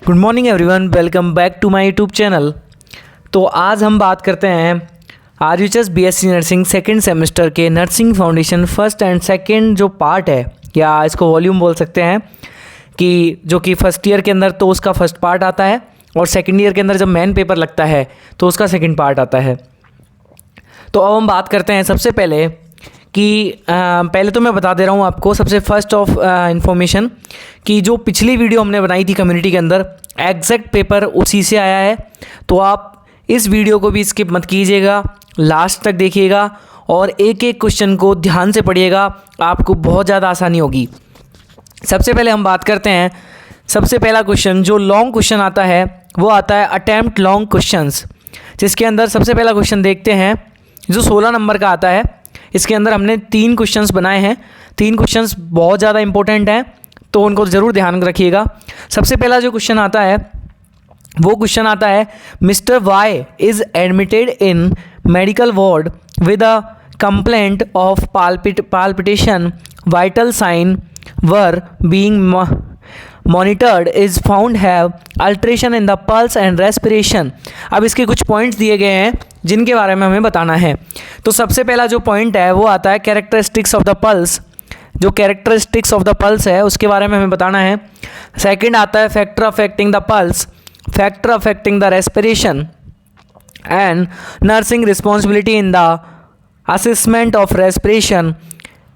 Good morning everyone, welcome back to my YouTube channel. तो आज हम बात करते हैं RUHS BSc nursing second semester के nursing foundation first and second जो पार्ट है, या इसको वॉल्यूम बोल सकते हैं, कि जो कि फर्स्ट ईयर के अंदर तो उसका फर्स्ट पार्ट आता है और सेकेंड ईयर के अंदर जब मेन पेपर लगता है तो उसका सेकेंड पार्ट आता है। तो अब हम बात करते हैं सबसे पहले कि पहले तो मैं बता दे रहा हूँ आपको सबसे फर्स्ट ऑफ इन्फॉर्मेशन कि जो पिछली वीडियो हमने बनाई थी कम्युनिटी के अंदर एग्जैक्ट पेपर उसी से आया है। तो आप इस वीडियो को भी स्किप मत कीजिएगा, लास्ट तक देखिएगा और एक एक क्वेश्चन को ध्यान से पढ़िएगा, आपको बहुत ज़्यादा आसानी होगी। सबसे पहले हम बात करते हैं, सबसे पहला क्वेश्चन जो लॉन्ग क्वेश्चन आता है वो आता है अटेम्प्ट लॉन्ग क्वेश्चंस, जिसके अंदर सबसे पहला क्वेश्चन देखते हैं जो 16 नंबर का आता है। इसके अंदर हमने 3 क्वेश्चंस बनाए हैं। 3 क्वेश्चंस बहुत ज़्यादा इंपॉर्टेंट हैं तो उनको ज़रूर ध्यान रखिएगा। सबसे पहला जो क्वेश्चन आता है वो क्वेश्चन आता है mister Y is admitted in medical ward with a complaint of palpitation, vital sign were being monitored is found have alteration in the pulse and respiration। अब इसके कुछ पॉइंट्स दिए गए हैं जिनके बारे में हमें बताना है। तो सबसे पहला जो पॉइंट है वो आता है कैरेक्टरिस्टिक्स ऑफ द पल्स। जो कैरेक्टरिस्टिक्स ऑफ द पल्स है उसके बारे में हमें बताना है। सेकंड आता है factor affecting the pulse, factor affecting the respiration and nursing responsibility in the assessment of respiration.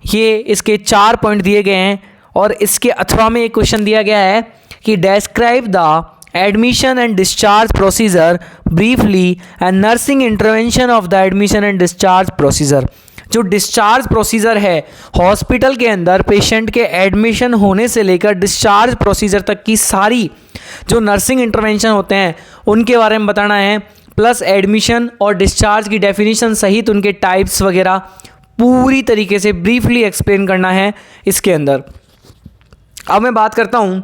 ये इसके 4 पॉइंट दिए गए हैं और इसके अथवा में एक क्वेश्चन दिया गया है कि describe the admission and discharge procedure briefly and nursing intervention of the admission and discharge procedure. जो डिस्चार्ज प्रोसीजर है हॉस्पिटल के अंदर पेशेंट के एडमिशन होने से लेकर डिस्चार्ज प्रोसीजर तक की सारी जो नर्सिंग इंटरवेंशन होते हैं उनके बारे में बताना है, प्लस एडमिशन और डिस्चार्ज की डेफिनेशन सहित उनके टाइप्स वगैरह पूरी तरीके से ब्रीफली एक्सप्लेन करना है इसके अंदर। अब मैं बात करता हूँ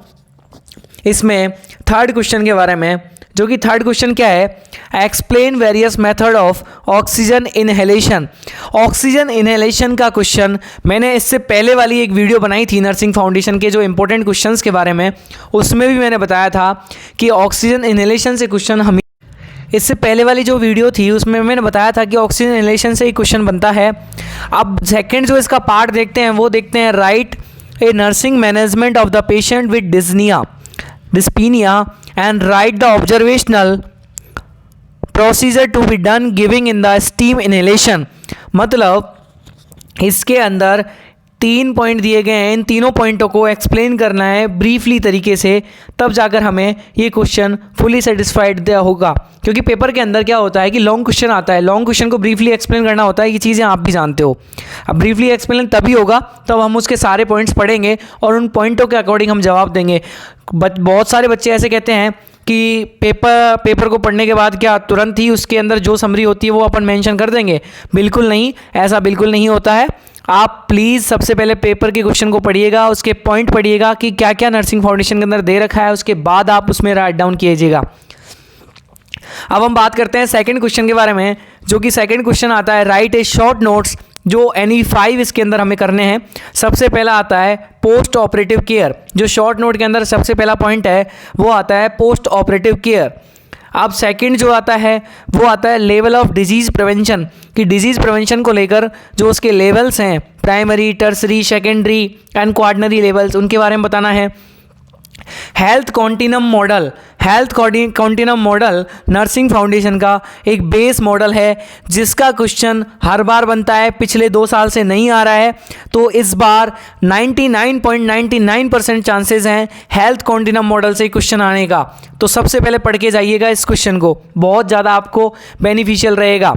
इसमें थर्ड क्वेश्चन के बारे में, जो कि थर्ड क्वेश्चन क्या है, explain various method of oxygen inhalation. Oxygen inhalation का क्वेश्चन मैंने इससे पहले वाली एक वीडियो बनाई थी नर्सिंग फाउंडेशन के जो इंपॉर्टेंट क्वेश्चंस के बारे में, उसमें भी मैंने बताया था कि ऑक्सीजन इनहेलेशन से क्वेश्चन हम इससे पहले वाली जो वीडियो थी उसमें मैंने बताया था कि ऑक्सीजन इनहेलेशन से ही क्वेश्चन बनता है। अब सेकेंड जो इसका पार्ट देखते हैं वो देखते हैं right a nursing management of the patient with dyspnea and write the observational procedure to be done giving in the steam inhalation। मतलब इसके अंदर 3 पॉइंट दिए गए हैं, इन तीनों पॉइंटों को एक्सप्लेन करना है ब्रीफली तरीके से, तब जाकर हमें ये क्वेश्चन फुली सेटिस्फाइड होगा। क्योंकि पेपर के अंदर क्या होता है कि लॉन्ग क्वेश्चन आता है, लॉन्ग क्वेश्चन को ब्रीफली एक्सप्लेन करना होता है, ये चीज़ें आप भी जानते हो। अब ब्रीफली एक्सप्लेन तभी होगा तब हम उसके सारे पॉइंट्स पढ़ेंगे और उन पॉइंटों के अकॉर्डिंग हम जवाब देंगे। बहुत सारे बच्चे ऐसे कहते हैं कि पेपर को पढ़ने के बाद क्या तुरंत ही उसके अंदर जो समरी होती है वो अपन मेंशन कर देंगे। बिल्कुल नहीं, ऐसा बिल्कुल नहीं होता है। आप प्लीज़ सबसे पहले पेपर के क्वेश्चन को पढ़िएगा, उसके पॉइंट पढ़िएगा कि क्या क्या नर्सिंग फाउंडेशन के अंदर दे रखा है, उसके बाद आप उसमें राइट डाउन कीजिएगा। अब हम बात करते हैं सेकंड क्वेश्चन के बारे में, जो कि सेकंड क्वेश्चन आता है राइट ए शॉर्ट नोट्स, जो NE5 इसके अंदर हमें करने हैं। सबसे पहला आता है पोस्ट ऑपरेटिव केयर। जो शॉर्ट नोट के अंदर सबसे पहला पॉइंट है वो आता है पोस्ट ऑपरेटिव केयर। अब सेकंड जो आता है वो आता है लेवल ऑफ डिजीज़ प्रिवेंशन, कि डिजीज़ प्रिवेंशन को लेकर जो उसके लेवल्स हैं primary, tertiary, secondary and quaternary levels, उनके बारे में बताना है। Health continuum model, health continuum model nursing foundation का एक बेस मॉडल है जिसका क्वेश्चन हर बार बनता है, पिछले 2 साल से नहीं आ रहा है। तो इस बार 99.99% चांसेस हैं हेल्थ कॉन्टिनम मॉडल से क्वेश्चन आने का। तो सबसे पहले पढ़ के जाइएगा इस क्वेश्चन को, बहुत ज़्यादा आपको बेनिफिशियल रहेगा।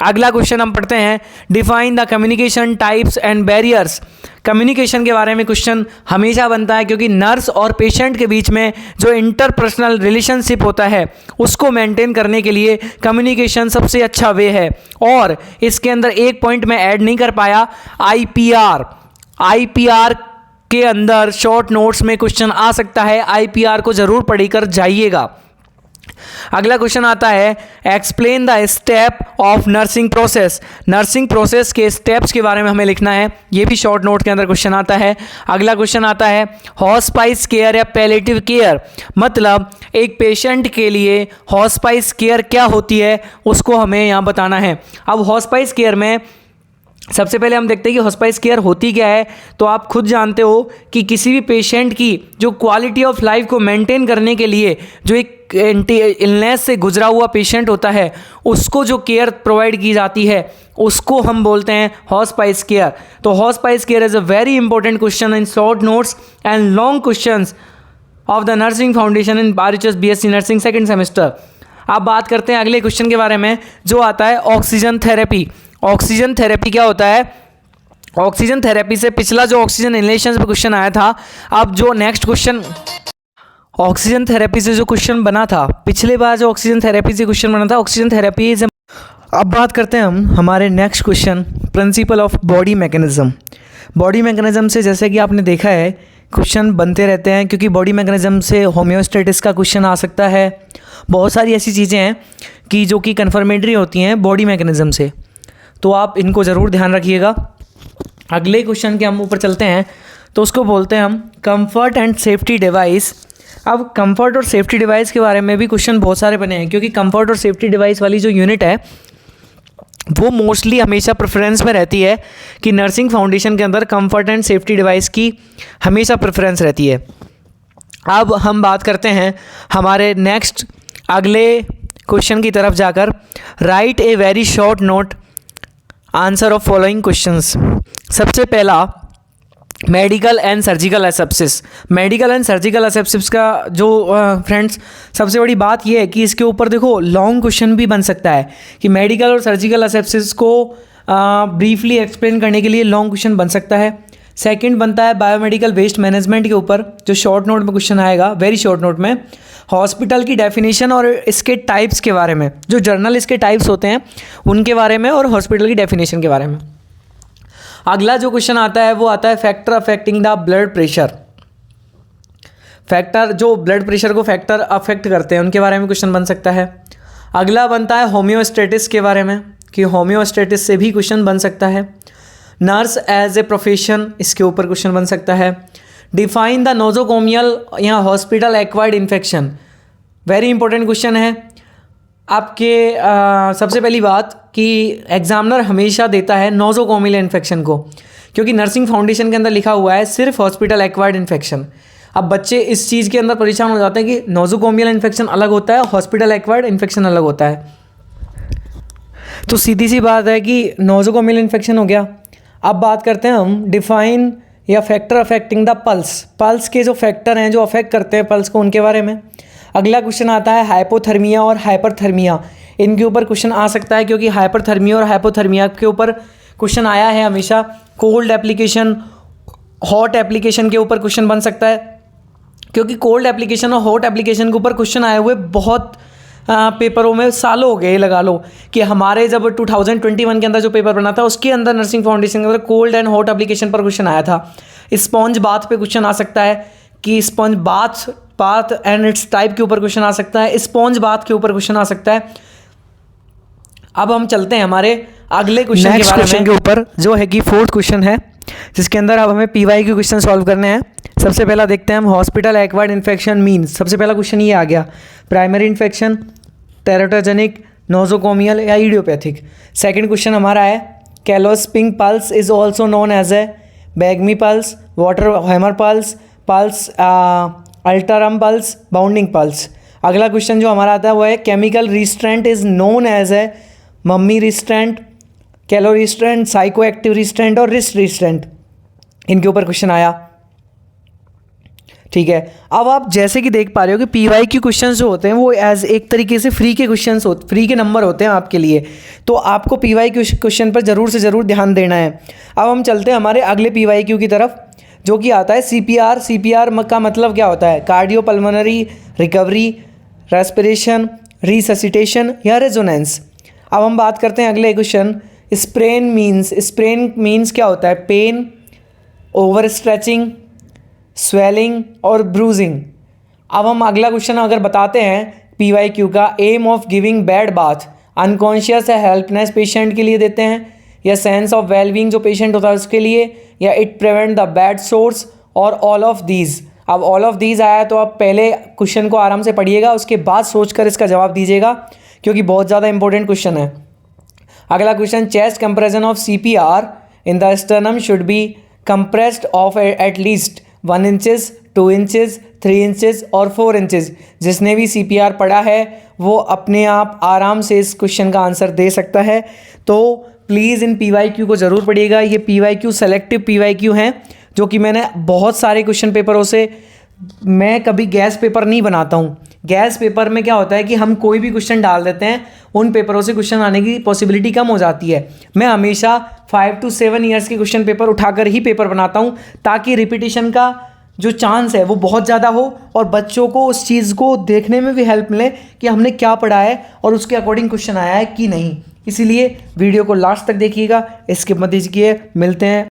अगला क्वेश्चन हम पढ़ते हैं define the communication types and barriers. Communication के बारे में क्वेश्चन हमेशा बनता है क्योंकि नर्स और पेशेंट के बीच में जो इंटरपर्सनल रिलेशनशिप होता है उसको मेंटेन करने के लिए कम्युनिकेशन सबसे अच्छा वे है। और इसके अंदर एक पॉइंट मैं ऐड नहीं कर पाया, IPR के अंदर शॉर्ट नोट्स में क्वेश्चन आ सकता है, IPR को ज़रूर पढ़कर जाइएगा। अगला क्वेश्चन आता है explain the step of nursing process. Nursing process के स्टेप्स के बारे में हमें लिखना है, ये भी शॉर्ट नोट के अंदर क्वेश्चन आता है। अगला क्वेश्चन आता है हॉस्पाइस केयर या पैलेटिव केयर, मतलब एक पेशेंट के लिए हॉस्पाइस केयर क्या होती है उसको हमें यहाँ बताना है। अब हॉस्पाइस केयर में सबसे पहले हम देखते हैं कि हॉस्पाइस केयर होती क्या है। तो आप खुद जानते हो कि किसी भी पेशेंट की जो क्वालिटी ऑफ लाइफ को मेंटेन करने के लिए जो एक इलनेस से गुजरा हुआ पेशेंट होता है उसको जो केयर प्रोवाइड की जाती है उसको हम बोलते हैं हॉस्पाइस केयर। तो hospice care is a very important question in short notes and long questions of the nursing foundation in RHS BSc nursing second semester. अब बात करते हैं अगले क्वेश्चन के बारे में जो आता है ऑक्सीजन थेरेपी। ऑक्सीजन थेरेपी क्या होता है? ऑक्सीजन थेरेपी से पिछला जो ऑक्सीजन इनहेलेशन पे क्वेश्चन आया था, अब जो नेक्स्ट क्वेश्चन ऑक्सीजन थेरेपी से जो क्वेश्चन बना था, पिछले बार जो ऑक्सीजन थेरेपी से क्वेश्चन बना था ऑक्सीजन थेरेपी से। अब बात करते हैं हम हमारे next question principle of body mechanism. Body mechanism से जैसे कि आपने देखा है क्वेश्चन बनते रहते हैं, क्योंकि बॉडी मैकेनिज्म से होम्योस्टेटिस का क्वेश्चन आ सकता है। बहुत सारी ऐसी चीज़ें हैं कि जो कि कन्फर्मेटरी होती हैं बॉडी मैकेनिज्म से, तो आप इनको ज़रूर ध्यान रखिएगा। अगले क्वेश्चन के हम ऊपर चलते हैं तो उसको बोलते हैं हम कंफर्ट एंड सेफ्टी डिवाइस। अब कंफर्ट और सेफ्टी डिवाइस के बारे में भी क्वेश्चन बहुत सारे बने हैं, क्योंकि कंफर्ट और सेफ्टी डिवाइस वाली जो यूनिट है वो मोस्टली हमेशा प्रेफरेंस में रहती है कि नर्सिंग फाउंडेशन के अंदर कंफर्ट एंड सेफ्टी डिवाइस की हमेशा प्रेफरेंस रहती है। अब हम बात करते हैं हमारे नेक्स्ट अगले क्वेश्चन की तरफ जाकर। Right a very short note answer of following questions. सबसे पहला medical and surgical asepsis. Medical and surgical asepsis का जो फ्रेंड्स सबसे बड़ी बात यह है कि इसके ऊपर देखो लॉन्ग क्वेश्चन भी बन सकता है कि मेडिकल और सर्जिकल एसेप्सिस को ब्रीफली एक्सप्लेन करने के लिए लॉन्ग क्वेश्चन बन सकता है। सेकंड बनता है बायोमेडिकल वेस्ट मैनेजमेंट के ऊपर, जो शॉर्ट नोट में क्वेश्चन आएगा, वेरी शॉर्ट नोट में। हॉस्पिटल की डेफिनेशन और इसके टाइप्स के बारे में, जो जर्नल इसके टाइप्स होते हैं उनके बारे में, और हॉस्पिटल की डेफिनेशन के बारे में। अगला जो क्वेश्चन आता है वो आता है factor affecting the blood pressure. Factor जो ब्लड प्रेशर को फैक्टर अफेक्ट करते हैं उनके बारे में क्वेश्चन बन सकता है। अगला बनता है होम्योस्टेटिस के बारे में कि होम्योस्टेटिस से भी क्वेश्चन बन सकता है। नर्स एज ए प्रोफेशन, इसके ऊपर क्वेश्चन बन सकता है। डिफाइन द नोजोकोमियल या hospital acquired infection, very important question है आपके। सबसे पहली बात कि एग्जामिनर हमेशा देता है नोजोकोमियल इन्फेक्शन को, क्योंकि नर्सिंग फाउंडेशन के अंदर लिखा हुआ है सिर्फ हॉस्पिटल एक्वायर्ड इन्फेक्शन। अब बच्चे इस चीज़ के अंदर परेशान हो जाते हैं कि नोजोकोमियल इन्फेक्शन अलग होता है, हॉस्पिटल एक्वायर्ड इन्फेक्शन अलग होता है। तो सीधी सी बात है कि नोजोकोमियल इन्फेक्शन हो गया। अब बात करते हैं हम डिफाइन या factor affecting the pulse. Pulse के जो फैक्टर हैं जो अफेक्ट करते हैं पल्स को, उनके बारे में। अगला क्वेश्चन आता है हाइपोथर्मिया और हाइपरथर्मिया, इनके ऊपर क्वेश्चन आ सकता है, क्योंकि हाइपरथर्मिया और हाइपोथर्मिया के ऊपर क्वेश्चन आया है हमेशा। कोल्ड एप्लीकेशन, हॉट एप्लीकेशन के ऊपर क्वेश्चन बन सकता है, क्योंकि कोल्ड एप्लीकेशन और हॉट एप्लीकेशन के ऊपर क्वेश्चन आए हुए बहुत पेपरों में सालों हो गए लगा लो। कि हमारे जब 2021 के अंदर जो पेपर बना था उसके अंदर नर्सिंग फाउंडेशन के अंदर कोल्ड एंड हॉट एप्लीकेशन पर क्वेश्चन आया था। स्पॉन्ज बाथ पे क्वेश्चन आ सकता है कि sponge bath and it's type के ऊपर क्वेश्चन आ सकता है। स्पॉन्ज बाथ के ऊपर क्वेश्चन आ सकता है। अब हम चलते हैं हमारे अगले क्वेश्चन के ऊपर, जो है कि फोर्थ क्वेश्चन है, जिसके अंदर अब हमें PY के क्वेश्चन सॉल्व करने हैं। सबसे पहला देखते हैं हम हॉस्पिटल एक्वायर्ड इन्फेक्शन मीन्स। सबसे पहला क्वेश्चन ये आ गया, प्राइमरी इन्फेक्शन, टेराटोजेनिक, नोजोकोमियल या इडियोपैथिक। सेकंड क्वेश्चन हमारा है collapsing pulse is also known as a बैगमी pulse, water hammer pulse, pulse अल्ट्रारम पल्स, बाउंडिंग पल्स। अगला क्वेश्चन जो हमारा आता है वो है chemical restraint is known as a मम्मी रिस्ट्रेंट, कैलो रिस्ट्रेंट, साइको एक्टिव रिस्ट्रेंट और रिस्ट रिस्ट्रेंट। इनके ऊपर क्वेश्चन आया, ठीक है। अब आप जैसे कि देख पा रहे हो कि PYQ क्वेश्चंस जो होते हैं वो एज एक तरीके से फ्री के क्वेश्चंस होते, फ्री के नंबर होते हैं आपके लिए, तो आपको PYQ क्वेश्चन पर ज़रूर से ज़रूर ध्यान देना है। अब हम चलते हैं हमारे अगले PYQ की तरफ, जो कि आता है CPR। CPR का मतलब क्या होता है? Cardio pulmonary recovery, respiration, resuscitation या रेजोनेंस। अब हम बात करते हैं अगले question, sprain means. Sprain means क्या होता है? पेन, ओवर स्ट्रेचिंग, स्वेलिंग और ब्रूजिंग। अब हम अगला क्वेश्चन अगर बताते हैं PYQ का aim of giving bed bath, unconscious या हेल्पनेस पेशेंट के लिए देते हैं, या सेंस ऑफ वेलबींग जो पेशेंट होता है उसके लिए, या it prevent the bed sores, और ऑल ऑफ दीज। अब ऑल ऑफ दीज आया तो आप पहले क्वेश्चन को आराम से पढ़िएगा, उसके बाद सोचकर इसका जवाब दीजिएगा, क्योंकि बहुत ज़्यादा इंपॉर्टेंट क्वेश्चन है। अगला question, chest compression of CPR in the sternum should be compressed of at least 1 inches, 2 inches, 3 inches और 4 इंचेस। जिसने भी CPR पढ़ा है वो अपने आप आराम से इस क्वेश्चन का आंसर दे सकता है। तो प्लीज़ इन PYQ को ज़रूर पढ़िएगा। ये PYQ सेलेक्टिव PYQ हैं, जो कि मैंने बहुत सारे क्वेश्चन पेपरों से, मैं कभी गैस पेपर नहीं बनाता हूँ। गैस पेपर में क्या होता है कि हम कोई भी क्वेश्चन डाल देते हैं, उन पेपरों से क्वेश्चन आने की पॉसिबिलिटी कम हो जाती है। मैं हमेशा 5 to 7 ईयर्स के क्वेश्चन पेपर उठाकर ही पेपर बनाता हूँ, ताकि रिपीटिशन का जो चांस है वो बहुत ज़्यादा हो और बच्चों को उस चीज़ को देखने में भी हेल्प मिले कि हमने क्या पढ़ा है और उसके अकॉर्डिंग क्वेश्चन आया है कि नहीं। इसीलिए वीडियो को लास्ट तक देखिएगा, स्किप मत कीजिए। मिलते हैं